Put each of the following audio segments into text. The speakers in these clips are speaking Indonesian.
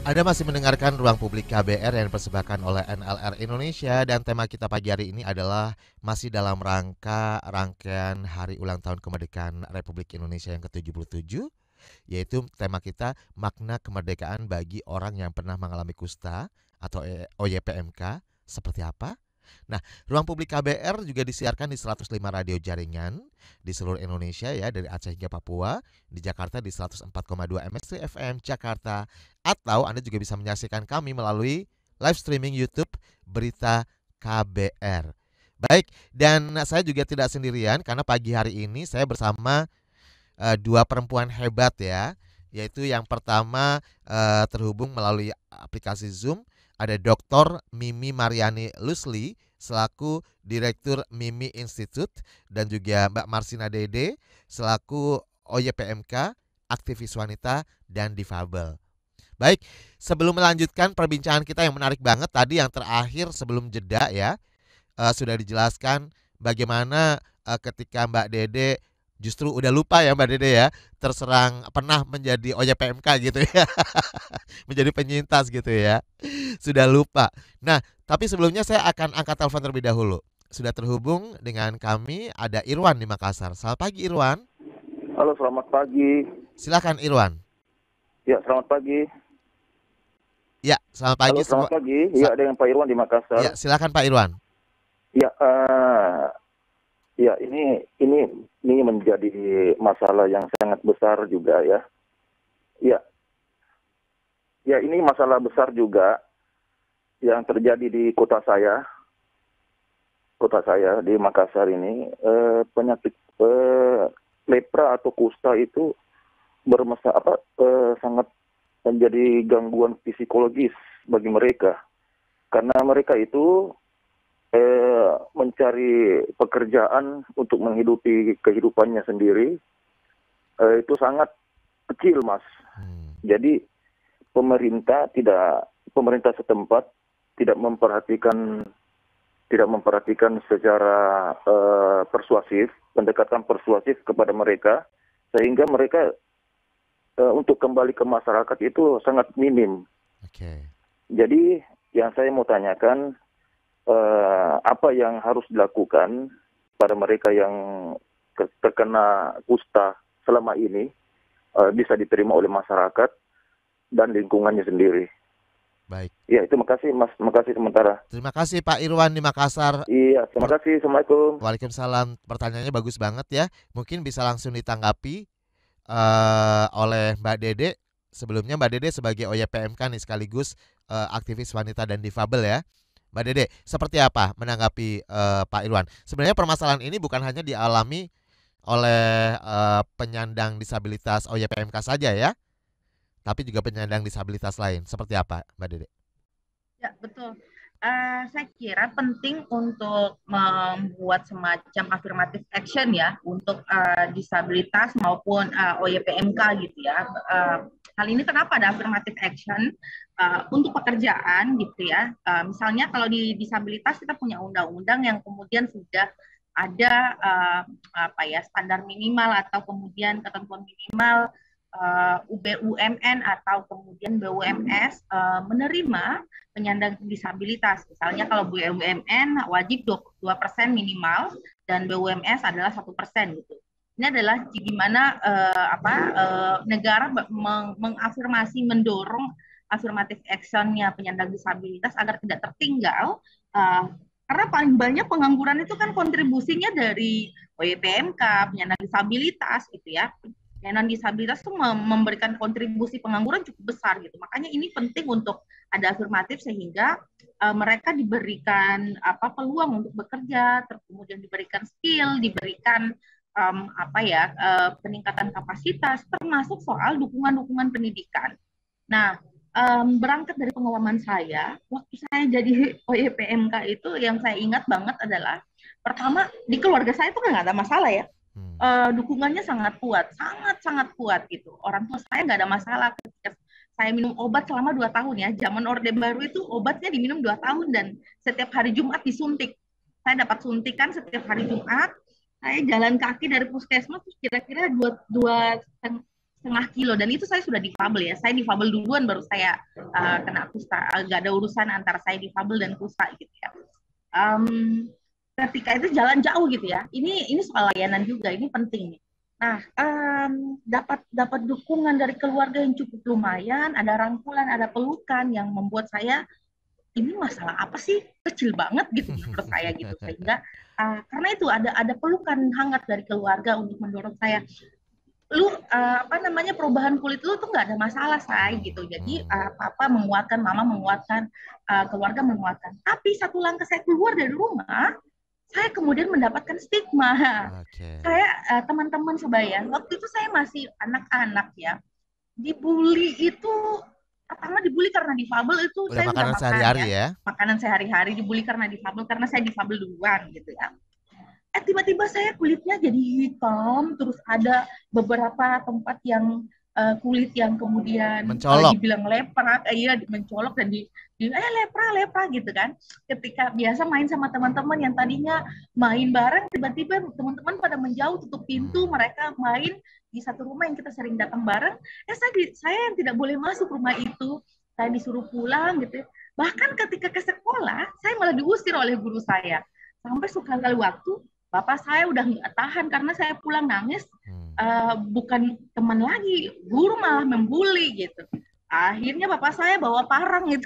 Anda masih mendengarkan Ruang Publik KBR yang dipersembahkan oleh NLR Indonesia dan tema kita pagi hari ini adalah masih dalam rangka rangkaian Hari Ulang Tahun Kemerdekaan Republik Indonesia yang ke-77, yaitu tema kita makna kemerdekaan bagi orang yang pernah mengalami kusta atau OYPMK seperti apa? Nah, Ruang Publik KBR juga disiarkan di 105 radio jaringan di seluruh Indonesia ya, dari Aceh hingga Papua, di Jakarta di 104,2 MSC FM Jakarta, atau Anda juga bisa menyaksikan kami melalui live streaming YouTube Berita KBR. Baik, dan saya juga tidak sendirian karena pagi hari ini saya bersama dua perempuan hebat ya, yaitu yang pertama terhubung melalui aplikasi Zoom ada Dr. Mimi Mariani Lusli selaku Direktur Mimi Institute dan juga Mbak Marsina Dede selaku OYPMK, aktivis wanita dan difabel. Baik, sebelum melanjutkan perbincangan kita yang menarik banget tadi yang terakhir sebelum jeda ya, sudah dijelaskan bagaimana ketika Mbak Dede justru udah lupa ya Mbak Dede ya, terserang pernah menjadi OYPMK gitu ya, menjadi penyintas gitu ya, sudah lupa. Nah, tapi sebelumnya saya akan angkat telepon terlebih dahulu. Sudah terhubung dengan kami ada Irwan di Makassar. Selamat pagi Irwan. Halo, selamat pagi. Silakan Irwan. Ya, selamat pagi. Ya, selamat pagi Halo, semua. selamat pagi. Ya, dengan Pak Irwan di Makassar. Ya, silakan Pak Irwan. Ya, ya ini menjadi masalah yang sangat besar juga ya. Ya, ya ini masalah besar juga yang terjadi di kota saya di Makassar ini. Penyakit lepra atau kusta itu sangat menjadi gangguan psikologis bagi mereka karena mereka itu mencari pekerjaan untuk menghidupi kehidupannya sendiri itu sangat kecil, Mas. Jadi pemerintah setempat tidak memperhatikan secara pendekatan persuasif kepada mereka sehingga mereka untuk kembali ke masyarakat itu sangat minim. Oke. Jadi yang saya mau tanyakan apa yang harus dilakukan pada mereka yang terkena kusta selama ini bisa diterima oleh masyarakat dan lingkungannya sendiri. Baik. Ya, itu makasih Mas, makasih sementara. Terima kasih Pak Irwan di Makassar. Iya, terima kasih. Assalamualaikum. Waalaikumsalam. Pertanyaannya bagus banget ya. Mungkin bisa langsung ditanggapi oleh Mbak Dede. Sebelumnya Mbak Dede sebagai OYPMK nih sekaligus aktivis wanita dan difabel ya. Mbak Dede, seperti apa menanggapi Pak Irwan? Sebenarnya permasalahan ini bukan hanya dialami oleh penyandang disabilitas OYPMK saja ya, tapi juga penyandang disabilitas lain. Seperti apa, Mbak Dede? Ya, betul. Saya kira penting untuk membuat semacam affirmative action ya untuk disabilitas maupun OYPMK gitu ya. Hal ini kenapa ada affirmative action untuk pekerjaan gitu ya. Misalnya kalau di disabilitas kita punya undang-undang yang kemudian sudah ada standar minimal atau kemudian ketentuan minimal BUMN atau kemudian BUMS menerima penyandang disabilitas. Misalnya kalau BUMN wajib 2% minimal dan BUMS adalah 1% gitu. Ini adalah gimana negara mengafirmasi, mendorong afirmatif actionnya penyandang disabilitas agar tidak tertinggal. Karena paling banyak pengangguran itu kan kontribusinya dari OYPMK, penyandang disabilitas gitu ya. Penyandang disabilitas itu memberikan kontribusi pengangguran cukup besar gitu. Makanya ini penting untuk ada afirmatif sehingga mereka diberikan peluang untuk bekerja, kemudian diberikan skill, diberikan peningkatan kapasitas, termasuk soal dukungan-dukungan pendidikan. Nah, berangkat dari pengalaman saya, waktu saya jadi OYPMK itu yang saya ingat banget adalah pertama di keluarga saya itu kan nggak ada masalah ya. Dukungannya sangat sangat kuat gitu. Orang tua saya nggak ada masalah ketika saya minum obat selama 2 tahun ya. Zaman Orde Baru itu obatnya diminum 2 tahun dan setiap hari Jumat disuntik. Saya dapat suntikan setiap hari Jumat. Saya jalan kaki dari puskesmas kira-kira setengah kilo, dan itu saya sudah difabel ya. Saya difabel duluan baru saya kena kusta. Gak ada urusan antara saya difabel dan kusta gitu ya. Ketika itu jalan jauh gitu ya. Ini soal layanan juga, ini penting nih. Nah, dapat dukungan dari keluarga yang cukup lumayan, ada rangkulan, ada pelukan yang membuat saya, ini masalah apa sih, kecil banget gitu menurut saya gitu, sehingga karena itu ada pelukan hangat dari keluarga untuk mendorong saya, lu perubahan kulit lu tuh nggak ada masalah say gitu. Jadi papa menguatkan, mama menguatkan, keluarga menguatkan. Tapi satu langkah saya keluar dari rumah, saya kemudian mendapatkan stigma. Saya teman-teman sebaya, waktu itu saya masih anak-anak ya, dibully itu, pertama dibully karena difabel itu udah saya makanan makan sehari-hari ya. Makanan sehari-hari, dibully karena difabel karena saya difabel duluan gitu ya. Tiba-tiba saya kulitnya jadi hitam, terus ada beberapa tempat yang kulit yang kemudian dibilang lepra, mencolok dan lepra gitu kan. Ketika biasa main sama teman-teman yang tadinya main bareng, tiba-tiba teman-teman pada menjauh, tutup pintu, mereka main di satu rumah yang kita sering datang bareng. Saya yang tidak boleh masuk rumah itu, saya disuruh pulang gitu. Bahkan ketika ke sekolah, saya malah diusir oleh guru saya. Sampai sekali waktu bapak saya udah nggak tahan karena saya pulang nangis, bukan teman lagi, guru malah membuli gitu. Akhirnya bapak saya bawa parang gitu.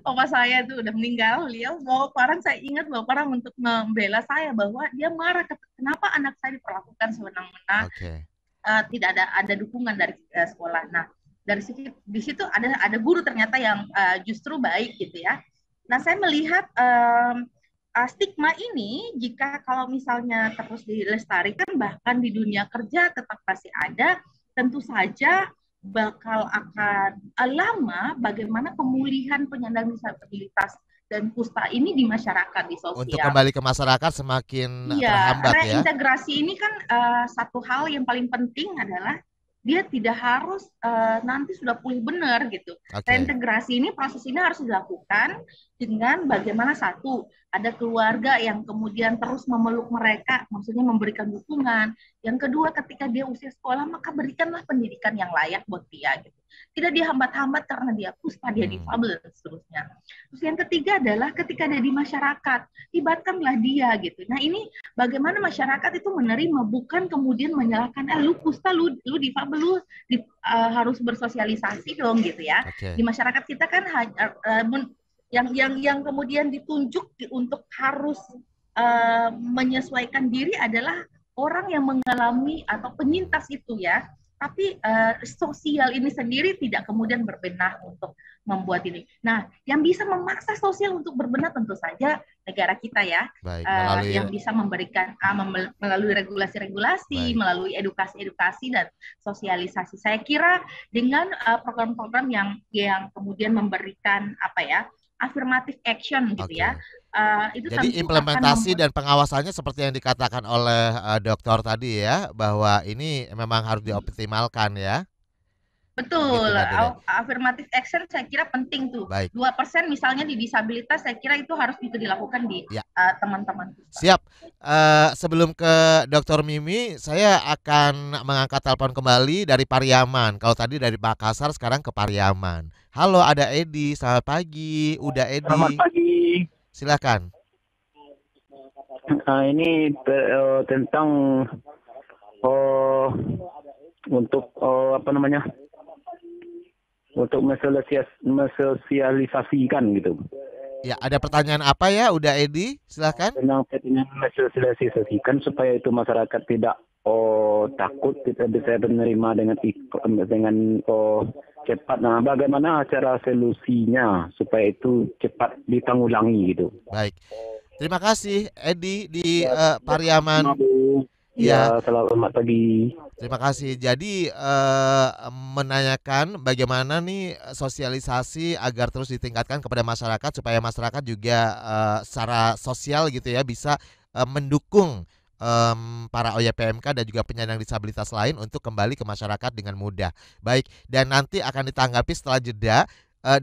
Bapak saya itu udah meninggal, beliau bawa parang, saya ingat bawa parang untuk membela saya bahwa dia marah kenapa anak saya diperlakukan sewenang-wenang, tidak ada dukungan dari sekolah. Nah, dari di situ ada guru ternyata yang justru baik gitu ya. Nah, saya melihat stigma ini jika kalau misalnya terus dilestarikan bahkan di dunia kerja tetap masih ada, tentu saja bakal akan lama bagaimana pemulihan penyandang disabilitas dan kusta ini di masyarakat, di sosial. Untuk kembali ke masyarakat semakin terhambat karena ya. Integrasi ini kan satu hal yang paling penting adalah dia tidak harus nanti sudah pulih benar gitu. Reintegrasi ini, proses ini harus dilakukan dengan bagaimana satu, ada keluarga yang kemudian terus memeluk mereka, maksudnya memberikan dukungan. Yang kedua, ketika dia usia sekolah, maka berikanlah pendidikan yang layak buat dia gitu. Tidak dihambat-hambat karena dia kusta, dia difabel dan seterusnya. Terus yang ketiga adalah ketika dia di masyarakat, libatkanlah dia gitu. Nah, ini bagaimana masyarakat itu menerima, bukan kemudian menyalahkan lu kusta, lu difabel, lu harus bersosialisasi dong gitu ya. Di masyarakat kita kan yang kemudian ditunjuk untuk harus menyesuaikan diri adalah orang yang mengalami atau penyintas itu ya. Tapi sosial ini sendiri tidak kemudian berbenah untuk membuat ini. Nah, yang bisa memaksa sosial untuk berbenah tentu saja negara kita ya. Yang bisa memberikan melalui regulasi-regulasi, melalui edukasi-edukasi dan sosialisasi. Saya kira dengan program-program yang kemudian memberikan affirmative action gitu ya. Itu jadi implementasi dan pengawasannya seperti yang dikatakan oleh dokter tadi ya, bahwa ini memang harus dioptimalkan ya. Betul, affirmative action saya kira penting tuh. 2% misalnya di disabilitas, saya kira itu harus juga dilakukan di teman-teman. Siap. Sebelum ke Dr. Mimi, saya akan mengangkat telepon kembali dari Pariaman. Kalau tadi dari Makassar, sekarang ke Pariaman. Halo, ada Edi. Selamat pagi. Udah Edi. Selamat pagi. Silakan. Ini tentang untuk untuk mensosialisasikan gitu. Ya, ada pertanyaan apa ya? Udah Edi, silakan. Tentang mensosialisasikan supaya itu masyarakat tidak takut, kita bisa menerima dengan cepat. Nah, bagaimana cara solusinya supaya itu cepat ditanggulangi gitu? Baik. Terima kasih Edi di Pariaman. Ya, selamat pagi. Terima kasih. Jadi menanyakan bagaimana nih sosialisasi agar terus ditingkatkan kepada masyarakat supaya masyarakat juga secara sosial gitu ya bisa mendukung para OYPMK dan juga penyandang disabilitas lain untuk kembali ke masyarakat dengan mudah. Baik, dan nanti akan ditanggapi setelah jeda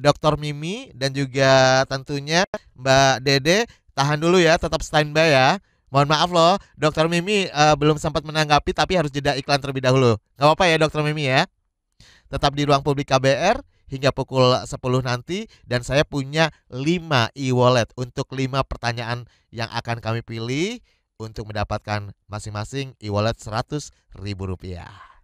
Dr. Mimi dan juga tentunya Mbak Dede. Tahan dulu ya, tetap standby ya. Mohon maaf loh, Dokter Mimi belum sempat menanggapi tapi harus jeda iklan terlebih dahulu. Gak apa-apa ya Dokter Mimi ya. Tetap di ruang publik KBR hingga pukul 10 nanti dan saya punya 5 e-wallet untuk 5 pertanyaan yang akan kami pilih untuk mendapatkan masing-masing e-wallet Rp100.000.